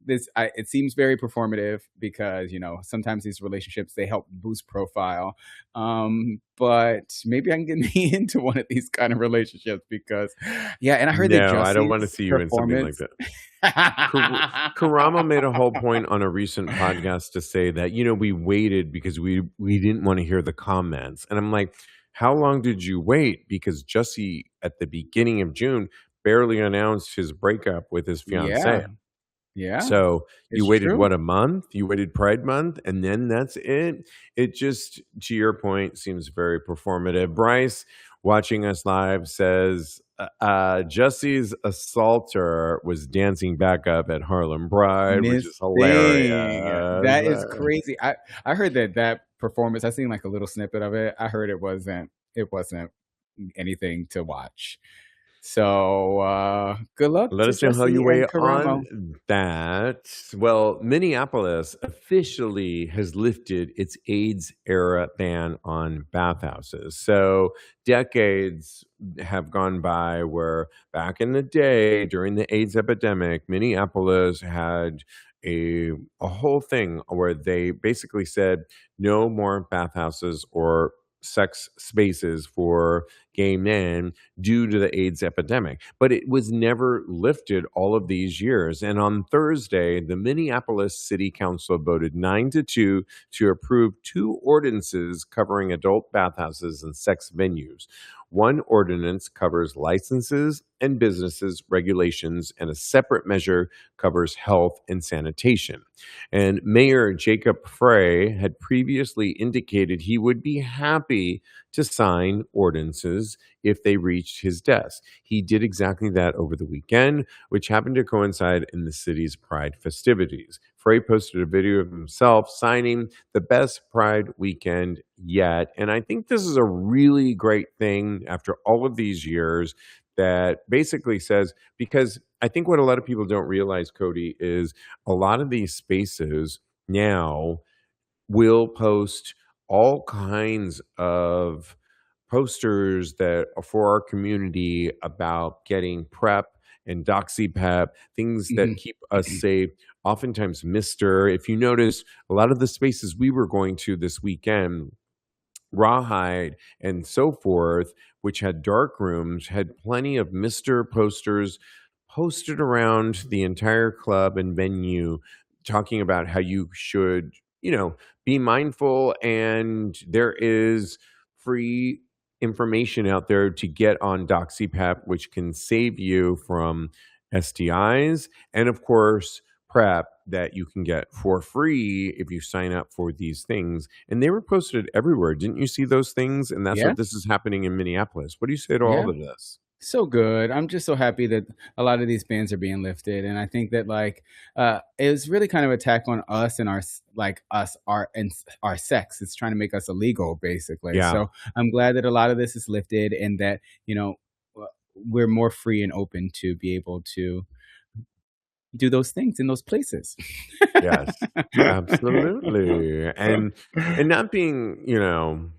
It seems very performative, because sometimes these relationships, they help boost profile. But maybe I can get me into one of these kind of relationships, because yeah. And I heard that No, I don't want to Jussie's see you in something like performance. that. Karama made a whole point on a recent podcast to say that, we waited because we didn't want to hear the comments. And I'm like, how long did you wait? Because Jussie at the beginning of June barely announced his breakup with his fiance. Yeah, yeah, So you it's waited, true. what, a month? You waited Pride Month, and then that's it. It just, to your point, seems very performative. Bryce, watching us live, says Jussie's assaulter was dancing back up at Harlem Pride, which Miss is hilarious. Thing. That is crazy. I heard that performance. I seen like a little snippet of it. I heard it wasn't anything to watch. So good luck Let to us know how you Jesse weigh and on Karamo. that. Well, Minneapolis officially has lifted its AIDS era ban on bathhouses. So decades have gone by where back in the day during the AIDS epidemic, Minneapolis had a whole thing where they basically said no more bathhouses or sex spaces for gay men due to the AIDS epidemic. But it was never lifted all of these years. And on Thursday, the Minneapolis City Council voted 9-2 to approve two ordinances covering adult bathhouses and sex venues. One ordinance covers licenses and businesses regulations, and a separate measure covers health and sanitation. And Mayor Jacob Frey had previously indicated he would be happy to sign ordinances if they reached his desk. He did exactly that over the weekend, which happened to coincide in the city's Pride festivities. Frey posted a video of himself signing the best Pride weekend yet. And I think this is a really great thing after all of these years that basically says, because I think what a lot of people don't realize, Cody, is a lot of these spaces now will post all kinds of posters that are for our community about getting PrEP and DoxyPep, things that Mhm. keep us safe. Oftentimes, Mister. If you notice, a lot of the spaces we were going to this weekend, Rawhide and so forth, which had dark rooms, had plenty of Mister posters posted around the entire club and venue talking about how you should, be mindful, and there is free information out there to get on DoxyPep, which can save you from STIs, and of course, PrEP that you can get for free if you sign up for these things. And they were posted everywhere. Didn't you see those things? And that's Yeah, what this is happening in Minneapolis. What do you say to yeah. all of this? So good. I'm just so happy that a lot of these bans are being lifted, and I think that like it's really kind of attack on us and our sex. It's trying to make us illegal, basically. Yeah. So I'm glad that a lot of this is lifted, and that uh, we're more free and open to be able to do those things in those places. Yes. Absolutely. And not being,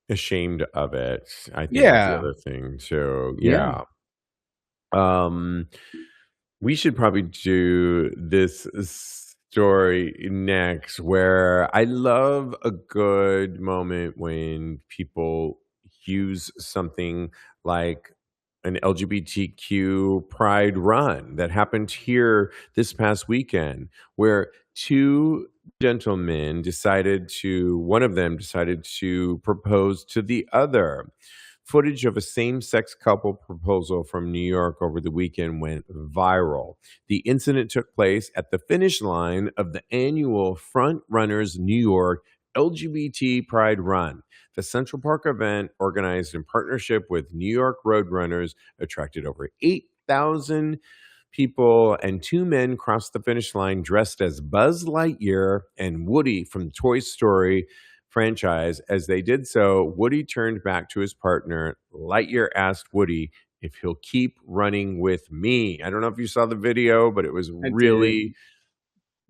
ashamed of it, I think is the Yeah, other thing too. yeah. Yeah. Um We should probably do this story next, where I love a good moment when people use something like an LGBTQ pride run that happened here this past weekend, where two gentlemen one of them decided to propose to the other. Footage of a same sex couple proposal from New York over the weekend went viral. The incident took place at the finish line of the annual Front Runners New York LGBT Pride Run. The Central Park event, organized in partnership with New York Road Runners, attracted over 8,000 people, and two men crossed the finish line dressed as Buzz Lightyear and Woody from Toy Story franchise. As they did so, Woody turned back to his partner. Lightyear asked Woody if he'll keep running with me. I don't know if you saw the video, but it was I did.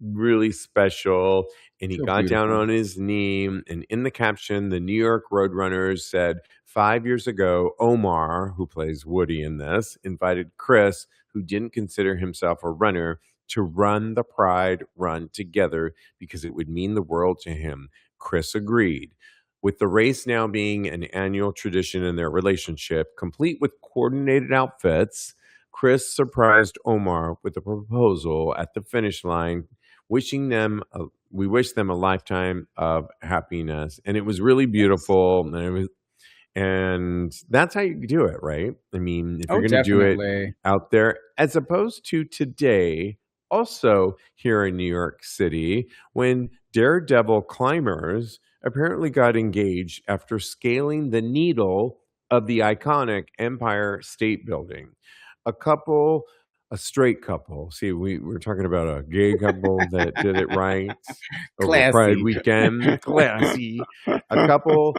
really special. And he So got down beautiful. on his knee. And in the caption, the New York Roadrunners said, 5 years ago, Omar, who plays Woody in this, invited Chris, who didn't consider himself a runner, to run the Pride run together because it would mean the world to him. Chris agreed. With the race now being an annual tradition in their relationship, complete with coordinated outfits, Chris surprised Omar with a proposal at the finish line, we wish them a lifetime of happiness. And it was really Yes. beautiful. And that's how you do it, right? I mean, if you're Oh, going to do it definitely. out there, as opposed to today, also here in New York City, when daredevil climbers apparently got engaged after scaling the needle of the iconic Empire State Building. A couple, a straight couple. See, we're talking about a gay couple that did it right over Pride Classy. weekend. Classy. A couple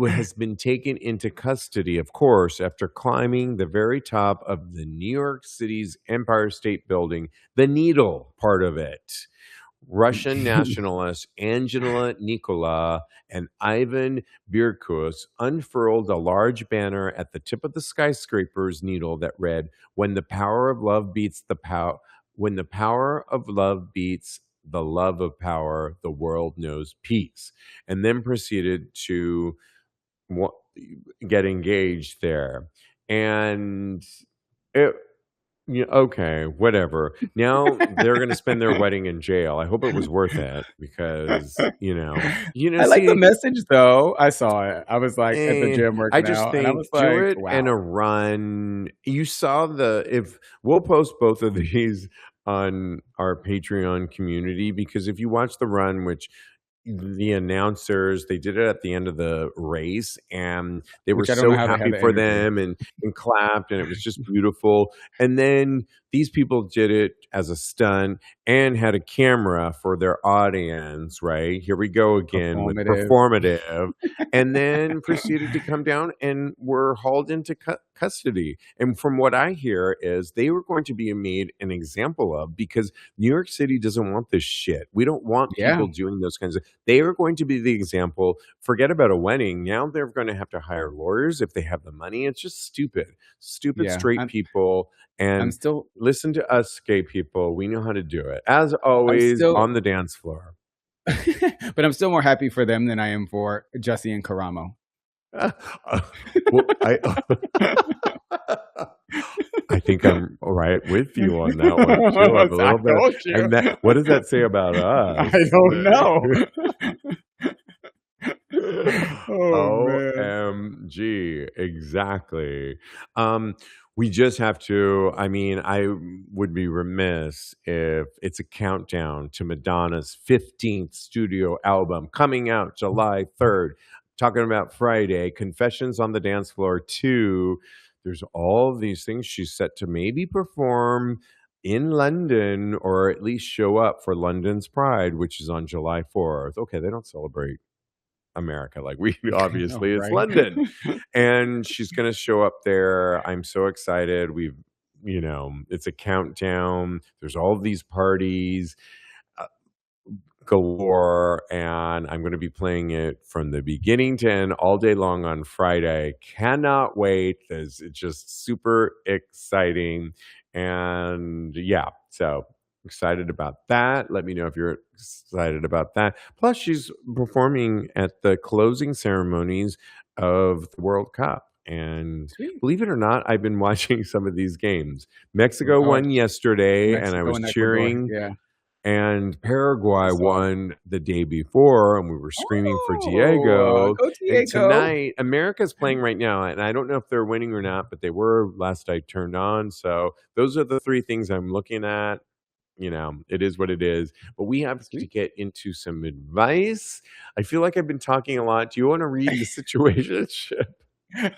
has been taken into custody, of course, after climbing the very top of the New York City's Empire State Building, the needle part of it. Russian nationalists Angela Nikola and Ivan Birkus unfurled a large banner at the tip of the skyscraper's needle that read, "When the power of love beats the power, when the power of love beats the love of power, the world knows peace." And then proceeded to wa- get engaged there. And it, okay, whatever. Now they're going to spend their wedding in jail. I hope it was worth it because, I like the see, message though. I saw it. I was, like, at the gym I working just out, and I think was do like, it in "Wow." a run. You saw if we'll post both of these on our Patreon community, because if you watch the run, which the announcers, they did it at the end of the race, and they were Which I don't know so how they have happy the for energy. them and clapped, and it was just beautiful. And then these people did it as a stunt and had a camera for their audience, right? Here we go again with Performative. performative, and then proceeded to come down and were hauled into custody. And from what I hear is they were going to be made an example of, because New York City doesn't want this shit. We don't want Yeah, people doing those kinds of. They are going to be the example. Forget about a wedding. Now they're going to have to hire lawyers if they have the money. It's just stupid. Stupid yeah. straight people. I'm And still listen to us gay people. We know how to do it. As I'm always, still on the dance floor. but I'm still more happy for them than I am for Jussie and Karamo. Well, I think I'm right with you on that one too. I'm a I little bit, told you. and that, what does that say about I us? don't know. Oh man. OMG, exactly. Um, we just have to, I mean, I would be remiss if it's a countdown to Madonna's 15th studio album coming out July 3rd. Talking about Friday, Confessions on the Dance Floor 2. There's all these things she's set to maybe perform in London, or at least show up for London's Pride, which is on July 4th. Okay, they don't celebrate America. Like, we I know, obviously, it's right? London. And she's going to show up there. I'm so excited. It's a countdown. There's all of these parties galore, and I'm going to be playing it from the beginning to end all day long on Friday. Cannot wait. It's just super exciting. And yeah, so excited about that. Let me know if you're excited about that. Plus, she's performing at the closing ceremonies of the World Cup. And Sweet. believe it or not, I've been watching some of these games. Mexico Oh, won yesterday, and I Mexico was and Ecuador. cheering, Yeah. and I Paraguay saw. won the day before, and we were screaming for Oh, Diego. go And Diego. tonight, America's playing right now, and I don't know if they're winning or not, but they were last I turned on. So those are the three things I'm looking at. It is what it is. But we have to Sweet. get into some advice. I feel like I've been talking a lot. Do you want to read the situation?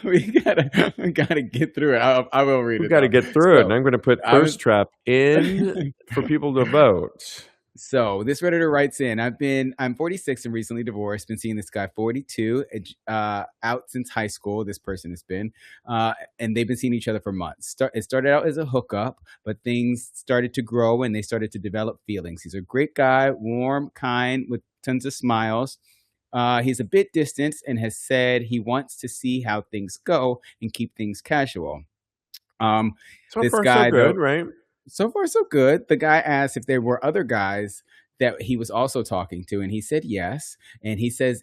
We gotta get through it. I will read We've it got to though. get through it. And So I'm going to put I was Thirst Trap in for people to vote. So this Redditor writes in, I'm 46 and recently divorced. Been seeing this guy 42, out since high school. This person has been, and they've been seeing each other for months. It started out as a hookup, but things started to grow and they started to develop feelings. He's a great guy, warm, kind, with tons of smiles. He's a bit distant and has said he wants to see how things go and keep things casual. Um, So this far, so guy though, good, right? so far, so good. The guy asked if there were other guys that he was also talking to, and he said yes. And he says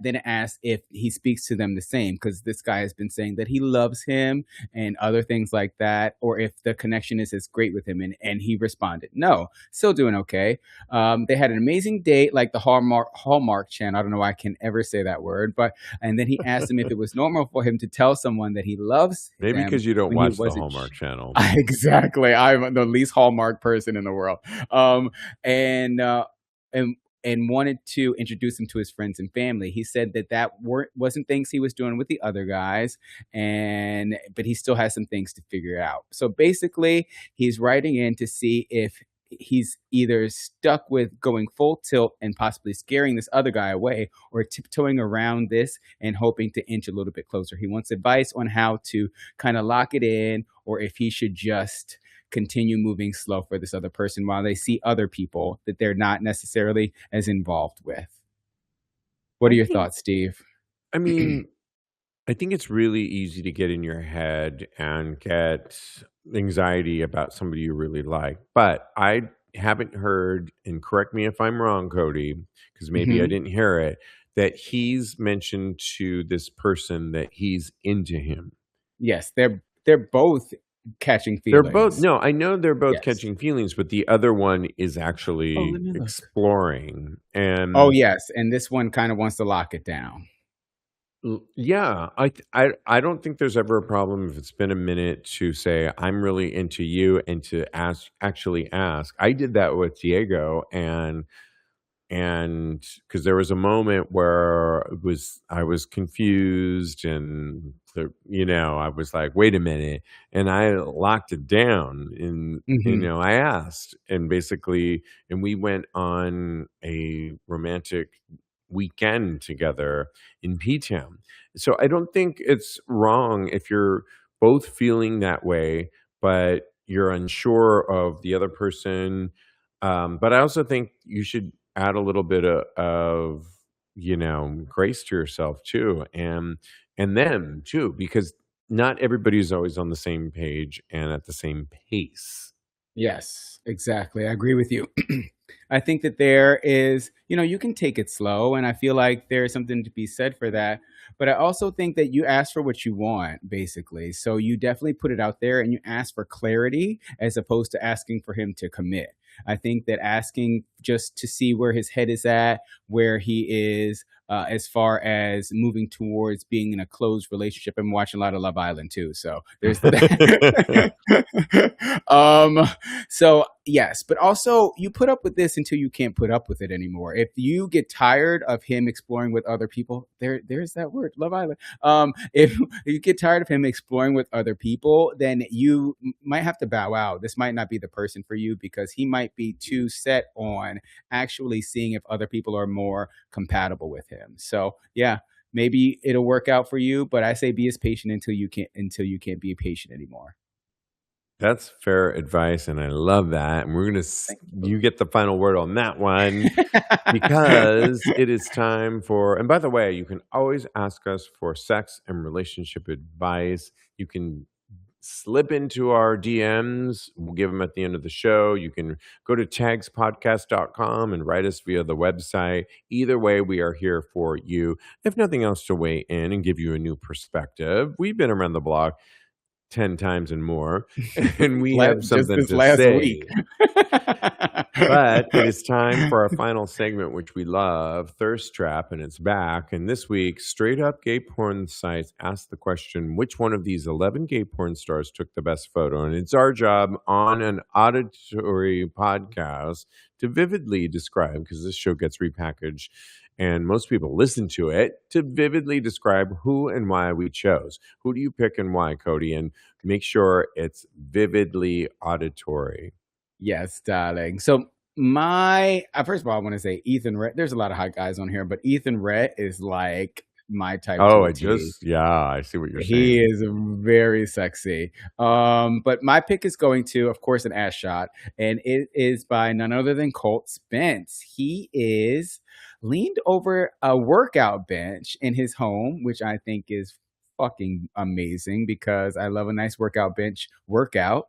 then asked if he speaks to them the same, because this guy has been saying that he loves him and other things like that, or if the connection is as great with him. And he responded, no, still doing okay. They had an amazing date, like the Hallmark channel. I don't know why I can ever say that word, but and then he asked him if it was normal for him to tell someone that he loves Maybe them because you don't when he watch the wasn't. Hallmark Channel. Exactly. I'm the least Hallmark person in the world. And and and wanted to introduce him to his friends and family. He said that wasn't things he was doing with the other guys, and but he still has some things to figure out. So basically, he's writing in to see if he's either stuck with going full tilt and possibly scaring this other guy away, or tiptoeing around this and hoping to inch a little bit closer. He wants advice on how to kind of lock it in, or if he should just continue moving slow for this other person while they see other people that they're not necessarily as involved with. What are I your think, thoughts, Steve? I mean, I think it's really easy to get in your head and get anxiety about somebody you really like. But I haven't heard, and correct me if I'm wrong, Cody, because maybe I Hmm. didn't hear it, that he's mentioned to this person that he's into him. Yes, they're both catching They're both, feelings. no, I know they're both Yes. catching feelings, but the other one is Oh, actually let me look. exploring. Oh, And yes, and this one kind of wants to lock it down. Yeah, I don't think there's ever a problem if it's been a minute to say I'm really into you, and to actually ask. I did that with Diego, and and because there was a moment where I was confused, and I was like, wait a minute, and I locked it down, and Mhm. I asked, and basically, and we went on a romantic weekend together in P-Town. So I don't think it's wrong if you're both feeling that way, but you're unsure of the other person. But I also think you should add a little bit of grace to yourself too, and them too, because not everybody's always on the same page and at the same pace. Yes, exactly. I agree with you. I think that there is, you can take it slow, and I feel like there is something to be said for that. But I also think that you ask for what you want, basically. So you definitely put it out there and you ask for clarity as opposed to asking for him to commit. I think that asking just to see where his head is at, where he is as far as moving towards being in a closed relationship. I'm watching a lot of Love Island too, so there's that. So yes, but also you put up with this until you can't put up with it anymore. If you get tired of him exploring with other people, there's that word, Love Island. If you get tired of him exploring with other people, then you might have to bow out. This might not be the person for you because he might be too set on actually seeing if other people are more compatible with him. So yeah, maybe it'll work out for you, but I say be as patient until you can't be patient anymore. That's fair advice, and I love that. And we're gonna Thank you get the final word on that one, you. because it is time for. And by the way, you can always ask us for sex and relationship advice. You can slip into our DMs. We'll give them at the end of the show. You can go to tagspodcast.com and write us via the website. Either way, we are here for you. If nothing else, to weigh in and give you a new perspective. We've been around the block 10 times and more, and we have Just something this to last week. say. But it is time for our final segment, which we love, Thirst Trap, and it's back. And this week, straight up gay porn sites ask the question, which one of these 11 gay porn stars took the best photo? And it's our job on an auditory podcast to vividly describe, because this show gets repackaged and most people listen to it, to vividly describe who and why we chose. Who do you pick and why, Cody? And make sure it's vividly auditory. Yes, darling. So my first of all, I want to say Ethan Rhett. There's a lot of hot guys on here, but Ethan Rhett is like my type to Oh, a T. yeah, I see what you're He saying. is very sexy. But my pick is going to, of course, an ass shot, and it is by none other than Colt Spence. He is leaned over a workout bench in his home, which I think is fucking amazing because I love a nice workout bench workout.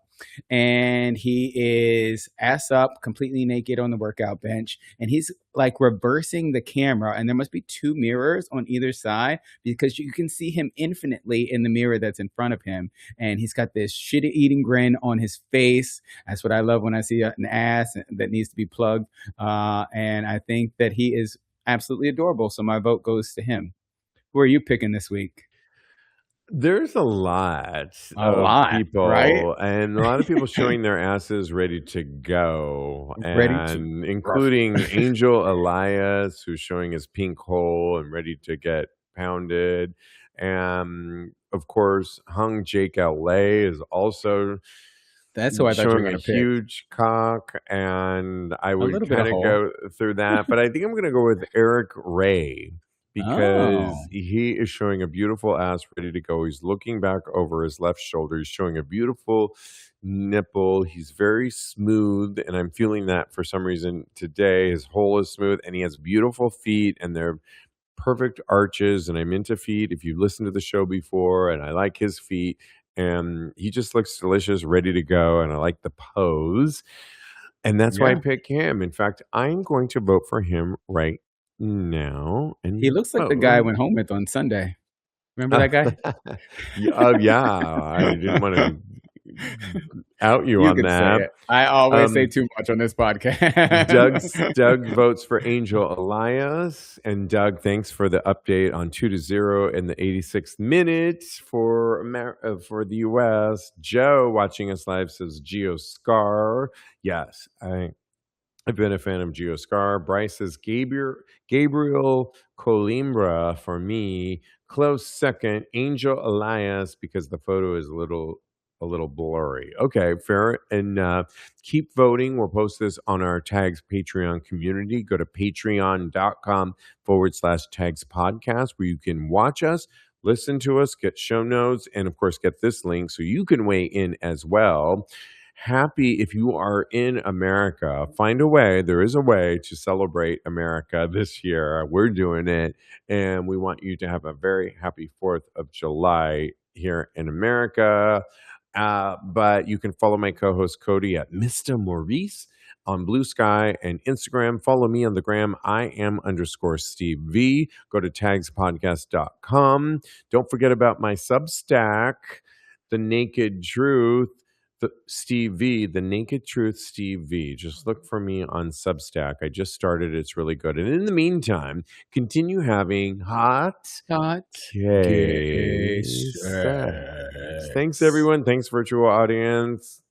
And he is ass up, completely naked on the workout bench, and he's like reversing the camera, and there must be two mirrors on either side because you can see him infinitely in the mirror that's in front of him. And he's got this shit eating grin on his face. That's what I love when I see an ass that needs to be plugged. And I think that he is absolutely adorable. So my vote goes to him. Who are you picking this week? There's a lot A of lot, right? people, and a lot of people showing their asses ready to go, Ready to and rough. including Angel Elias, who's showing his pink hole and ready to get pounded. And of course, Hung Jake LA is also That's who I thought you were showing a gonna pick. huge cock, and I A would little bit of kinda hole. go through that, but I think I'm gonna go with Eric Ray, because Oh, he is showing a beautiful ass ready to go. He's looking back over his left shoulder. He's showing a beautiful nipple. He's very smooth, and I'm feeling that for some reason today. His hole is smooth, and he has beautiful feet, and they're perfect arches, and I'm into feet if you've listened to the show before, and I like his feet, and he just looks delicious, ready to go, and I like the pose, and that's why I yeah. pick him. In fact, I'm going to vote for him right now He and looks like the guy I vote. went home with on Sunday. Remember that guy? Yeah, I didn't wanna out you You on can say that. it. I always say Um, too much on this podcast. Doug votes for Angel Elias, and Doug, thanks for the update on 2-0 in the 86th minute for the US. Joe, watching us live, says Geo Scar. Yes, I've been a fan of Geoscar. Bryce says Gabriel Colimbra for me. Close second, Angel Elias, because the photo is a little blurry. Okay, fair. And keep voting. We'll post this on our Tags Patreon community. Go to patreon.com/Tags podcast, where you can watch us, listen to us, get show notes, and of course, get this link so you can weigh in as well. Happy if you are in America, find a way. There is a way to celebrate America this year. We're doing it, and we want you to have a very happy 4th of July here in America. But you can follow my co-host Cody at Mr. Maurice on Blue Sky and Instagram. Follow me on the gram. I am _Steve V. Go to tagspodcast.com. Don't forget about my Substack, The Naked Truth. Steve V, The Naked Truth, Steve V. Just look for me on Substack. I just started. It's really good. And in the meantime, continue having hot Hot gay gay sex. Thanks, sex. everyone. Thanks, virtual audience.